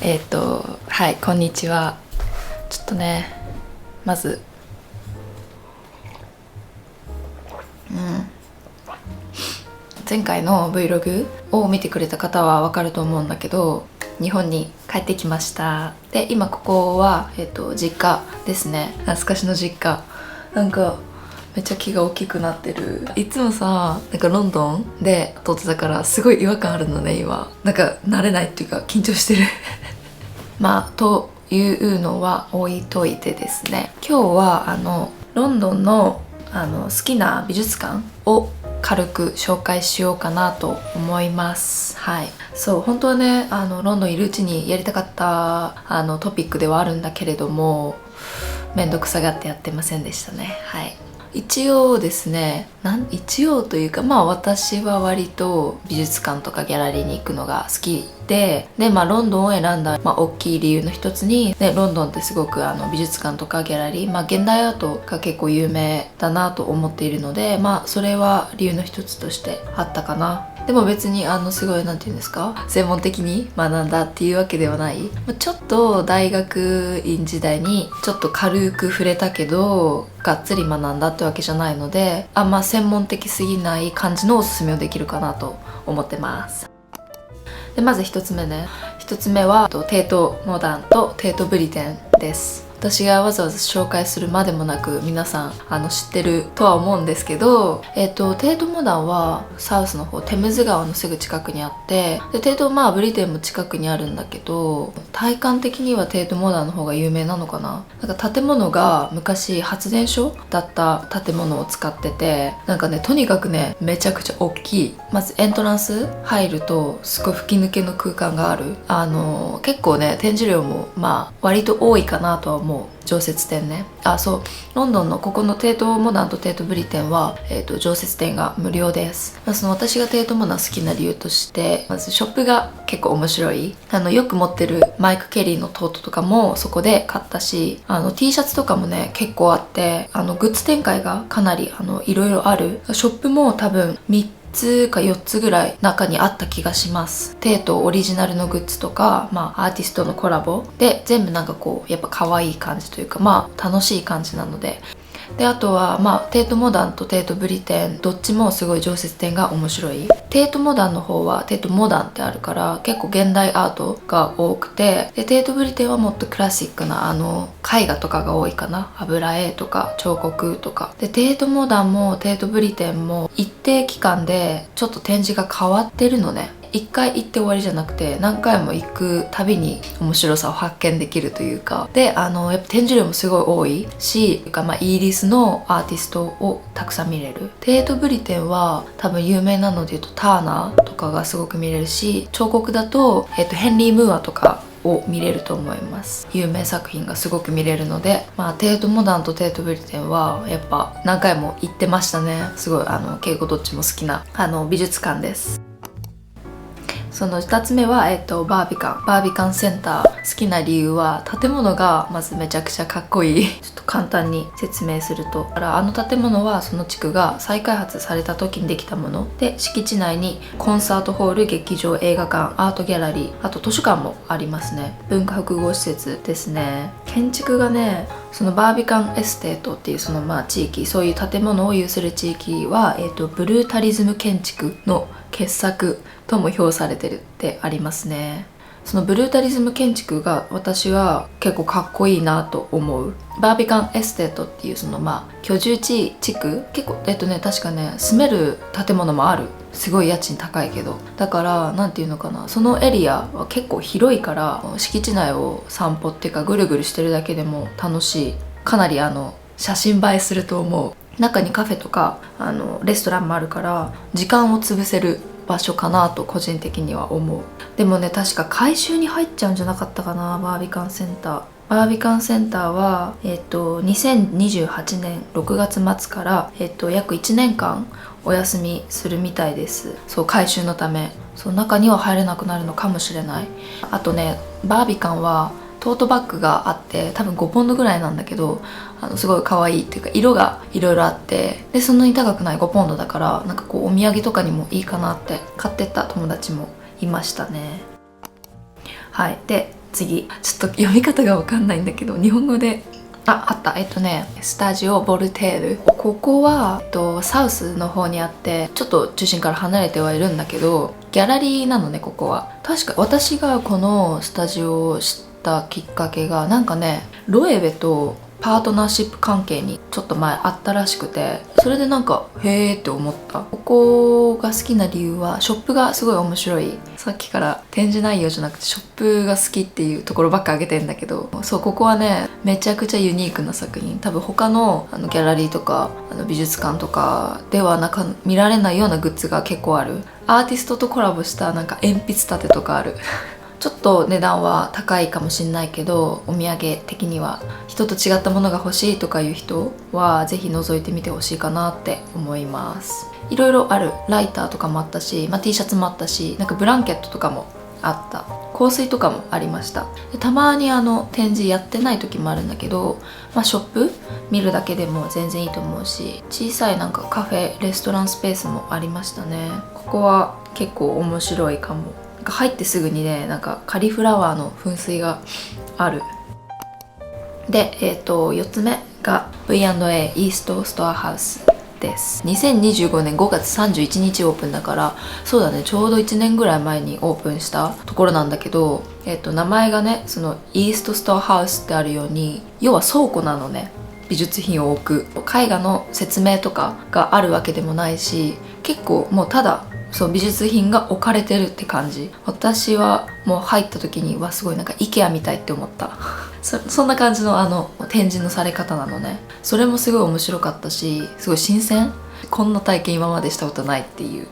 はい、こんにちは。ちょっとね、まず前回の Vlog を見てくれた方はわかると思うんだけど、日本に帰ってきました。で、今ここは、実家ですね。懐かしの実家。なんかめっちゃ木が大きくなってる。いつもさ、なんかロンドンで撮ってたからすごい違和感あるのね、今。なんか慣れないっていうか緊張してるまあというのは置いといてですね、今日はロンドンの好きな美術館を軽く紹介しようかなと思います。はい、そう本当はね、ロンドンいるうちにやりたかったトピックではあるんだけれども、めんどくさがってやってませんでしたね。はい、一応ですね、一応というか、まあ私は割と美術館とかギャラリーに行くのが好きで、まあロンドンを選んだ、大きい理由の一つに、ロンドンってすごく美術館とかギャラリー、現代アートが結構有名だなと思っているので、それは理由の一つとしてあったかな。でも別にすごいなんていうんですか、専門的に学んだっていうわけではない。ちょっと大学院時代にちょっと軽く触れたけど、がっつり学んだってわけじゃないので、あんま専門的すぎない感じのおすすめをできるかなと思ってます。でまず1つ目ね。1つ目はテートモダンとテートブリテンです。私がわざわざ紹介するまでもなく皆さん知ってるとは思うんですけど、テートモダンはサウスの方、テムズ川のすぐ近くにあって、でテートブリテンも近くにあるんだけど、体感的にはテートモダンの方が有名なのかな。なんか建物が昔発電所だった建物を使ってて、なんかね、とにかくね、めちゃくちゃ大きい。まずエントランス入るとすごい吹き抜けの空間がある。結構ね、展示量も割と多いかなとは思う。常設展ね。そう、ロンドンのここのテートモダンとテートブリテンは、常設展が無料です。その私がテートモダン好きな理由として、まずショップが結構面白い。よく持ってるマイク・ケリーのトートとかもそこで買ったし、T シャツとかもね結構あって、グッズ展開がかなりいろいろある。ショップも多分3つか4つぐらい中にあった気がします。テートオリジナルのグッズとか、アーティストのコラボで全部なんかこうやっぱ可愛い感じというか、楽しい感じなので。であとはテートモダンとテートブリテンどっちもすごい常設展が面白い。テートモダンの方はテートモダンってあるから結構現代アートが多くて、でテートブリテンはもっとクラシックな絵画とかが多いかな。油絵とか彫刻とかで、テートモダンもテートブリテンも一定期間でちょっと展示が変わってるのね。一回行って終わりじゃなくて何回も行くたびに面白さを発見できるというか、でやっぱ展示量もすごい多いし、イギリスのアーティストをたくさん見れる。テートブリテンは多分有名なので言うとターナーとかがすごく見れるし、彫刻だと、ヘンリー・ムーアとかを見れると思います。有名作品がすごく見れるので、テートモダンとテートブリテンはやっぱ何回も行ってましたね。すごい敬語どっちも好きな美術館です。その2つ目は、バービカンセンター。好きな理由は建物がまずめちゃくちゃかっこいい。ちょっと簡単に説明すると、建物はその地区が再開発された時にできたもので、敷地内にコンサートホール、劇場、映画館、アートギャラリー、あと図書館もありますね。文化複合施設ですね。建築がね、そのバービカンエステートっていうその地域、そういう建物を有する地域は、ブルータリズム建築の傑作とも評されてるってありますね。そのブルータリズム建築が私は結構かっこいいなと思う。バービカンエステートっていうその居住地区、結構確かね、住める建物もある。すごい家賃高いけど、だからなんていうのかな、そのエリアは結構広いから、敷地内を散歩っていうかぐるぐるしてるだけでも楽しい。かなり写真映えすると思う。中にカフェとかレストランもあるから時間を潰せる場所かなと個人的には思う。でもね、確か改修に入っちゃうんじゃなかったかな、バービカンセンター。バービカンセンターは、2028年6月末から、約1年間お休みするみたいです。そう、改修のため。そう、中には入れなくなるのかもしれない。あとね、バービカンはトートバッグがあって、多分5ポンドぐらいなんだけど、すごい可愛いっていうか色がいろいろあって、でそんなに高くない5ポンドだから、なんかこうお土産とかにもいいかなって買ってった友達もいましたね。はい。で次ちょっと読み方がわかんないんだけど、日本語であった。スタジオボルテール。ここは、サウスの方にあって、ちょっと中心から離れてはいるんだけど、ギャラリーなのね、ここは。確か私がこのスタジオを知ったきっかけが、なんかね、ロエベとパートナーシップ関係にちょっと前あったらしくて、それでなんかへーって思った。ここが好きな理由はショップがすごい面白い。さっきから展示内容じゃなくてショップが好きっていうところばっか挙げてんだけど、そう、ここはねめちゃくちゃユニークな作品。多分他のギャラリーとか美術館とかでは見られないようなグッズが結構ある。アーティストとコラボしたなんか鉛筆立てとかあるちょっと値段は高いかもしんないけど、お土産的には人と違ったものが欲しいとかいう人はぜひ覗いてみてほしいかなって思います。いろいろある。ライターとかもあったし、T シャツもあったし、なんかブランケットとかもあった。香水とかもありました。でたまに展示やってない時もあるんだけど、ショップ見るだけでも全然いいと思うし、小さいなんかカフェレストランスペースもありましたね。ここは結構面白いかも。入ってすぐにね、なんかカリフラワーの噴水がある。で、4つ目が V&A イーストストアハウスです。2025年5月31日オープンだから、そうだね、ちょうど1年ぐらい前にオープンしたところなんだけど、名前がね、そのイーストストアハウスってあるように、要は倉庫なのね。美術品を置く。絵画の説明とかがあるわけでもないし、結構もうただそう美術品が置かれてるって感じ。私はもう入った時にはすごいなんか IKEA みたいって思ったそんな感じの展示のされ方なのね。それもすごい面白かったし、すごい新鮮。こんな体験今までしたことないっていう、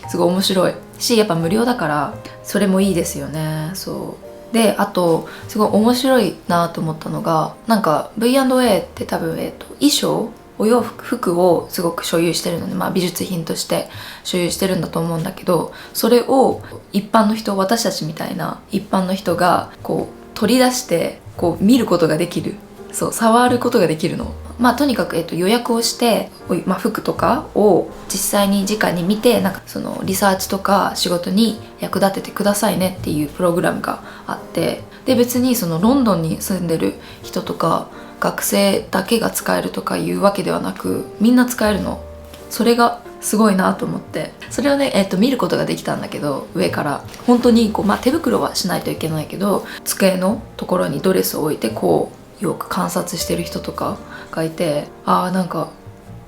すごい面白いし、やっぱ無料だからそれもいいですよね。そうで、あとすごい面白いなと思ったのが、なんか V&A って多分、衣装お洋服をすごく所有してるので、美術品として所有してるんだと思うんだけど、それを一般の人、私たちみたいな一般の人がこう取り出してこう見ることができる。そう、触ることができるの。とにかく、予約をして、服とかを実際に直に見て、なんかそのリサーチとか仕事に役立ててくださいねっていうプログラムがあって、で別にそのロンドンに住んでる人とか学生だけが使えるとかいうわけではなく、みんな使えるの。それがすごいなと思って、それをね、見ることができたんだけど、上から本当にこう、手袋はしないといけないけど、机のところにドレスを置いてこうよく観察してる人とかがいて、なんか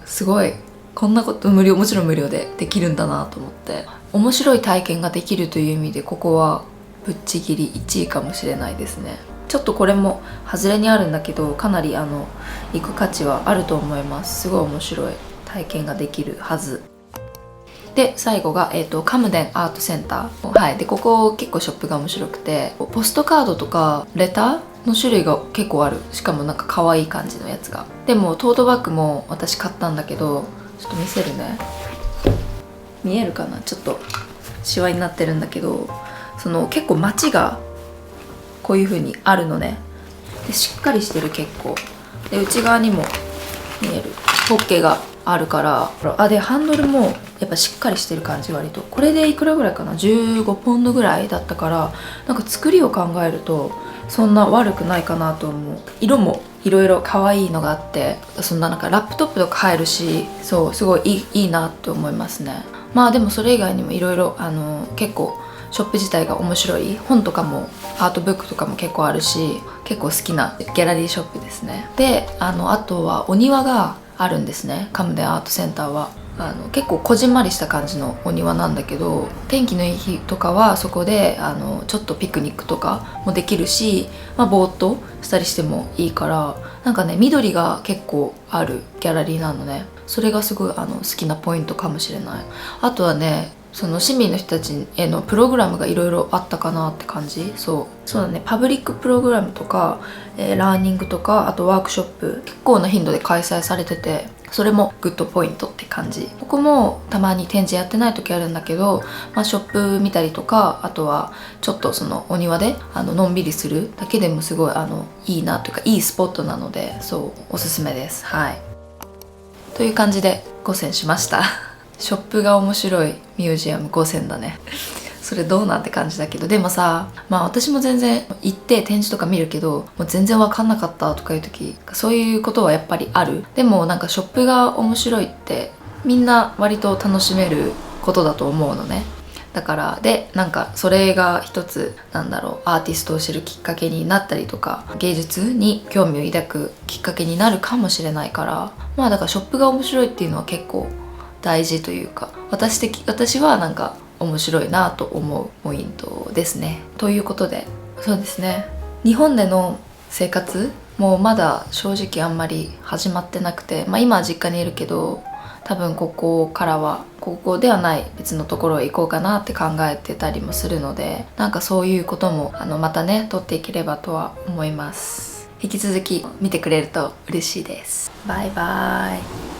すごいこんなこともちろん無料でできるんだなと思って、面白い体験ができるという意味でここはぶっちぎり1位かもしれないですね。ちょっとこれも外れにあるんだけど、かなり行く価値はあると思います。すごい面白い体験ができるはずで、最後が、カムデンアートセンター。はい。で、ここ結構ショップが面白くて、ポストカードとかレターの種類が結構ある。しかもなんか可愛い感じのやつが。でもトートバッグも私買ったんだけど、ちょっと見せるね。見えるかな、ちょっとシワになってるんだけど、結構街がこういう風にあるのね。でしっかりしてる。結構で、内側にも見えるポッケがあるから、でハンドルもやっぱしっかりしてる感じ。割とこれでいくらぐらいかな、15ポンドぐらいだったから、なんか作りを考えるとそんな悪くないかなと思う。色もいろいろ可愛いのがあって、そんななんかラップトップとか入るし、そうすごいいいなって思いますね。でもそれ以外にもいろいろ結構ショップ自体が面白い。本とかもアートブックとかも結構あるし、結構好きなギャラリーショップですね。であとはお庭があるんですね、カムデンアートセンターは。結構こじんまりした感じのお庭なんだけど、天気のいい日とかはそこでちょっとピクニックとかもできるし、ぼーっとしたりしてもいいから、なんかね、緑が結構あるギャラリーなのね。それがすごい好きなポイントかもしれない。あとはね、その市民の人たちへのプログラムがいろいろあったかなって感じ。そうだね、パブリックプログラムとか、ラーニングとか、あとワークショップ結構な頻度で開催されてて、それもグッドポイントって感じ。ここもたまに展示やってない時あるんだけど、ショップ見たりとか、あとはちょっとそのお庭でのんびりするだけでもすごいいいなというか、いいスポットなので、そうおすすめです。はい。という感じで5選しましたショップが面白いミュージアム5選だねそれどうなんて感じだけど、でもさ、まあ私も全然行って展示とか見るけど、もう全然わかんなかったとかいう時、そういうことはやっぱりある。でもなんかショップが面白いってみんな割と楽しめることだと思うのね。だからでなんかそれが一つなんだろう、アーティストを知るきっかけになったりとか、芸術に興味を抱くきっかけになるかもしれないから、まあだからショップが面白いっていうのは結構大事というか、私はなんか面白いなと思うポイントですね。ということで、そうですね、日本での生活もうまだ正直あんまり始まってなくて、まあ今は実家にいるけど、多分ここからはここではない別のところへ行こうかなって考えてたりもするので、なんかそういうこともまたね撮っていければとは思います。引き続き見てくれると嬉しいです。バイバイ。